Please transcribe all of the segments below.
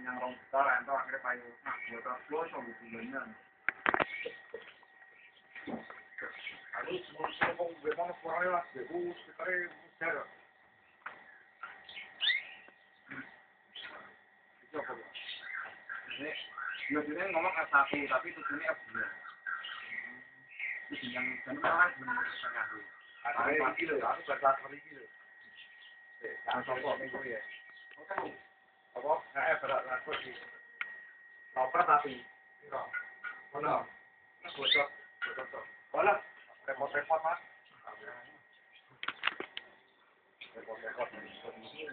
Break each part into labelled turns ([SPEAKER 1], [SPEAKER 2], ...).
[SPEAKER 1] yang rong juta rental akhirnya payu nah buat terus so bulannya harus sebelum bagaimana kurangnya lah sekitarnya besar itu apa ini biasanya ngomong S1 tapi tujuannya F2 itu yang general benar setengah ada kilo ya aku berat kilo jangan sombong minggu ya apa nggak berat aku sih lapar tapi mana bocor mana repot-repot mas repot-repot ini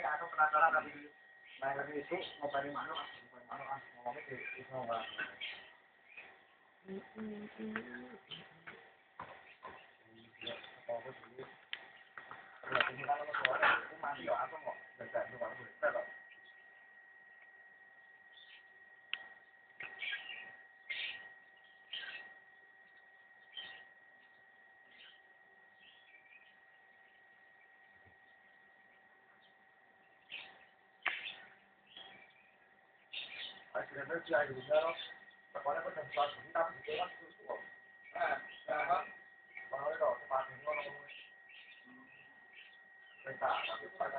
[SPEAKER 1] aku penasaran tapi main lagi itu mau cari mana ngomongnya di itu nggak ini kalau soalnya aku masih aku mau baca juga boleh kok akhirnya dia itu benar pokoknya kan tempat kita itu kan itu nah kalau itu tempat ini orang mereka tapi pada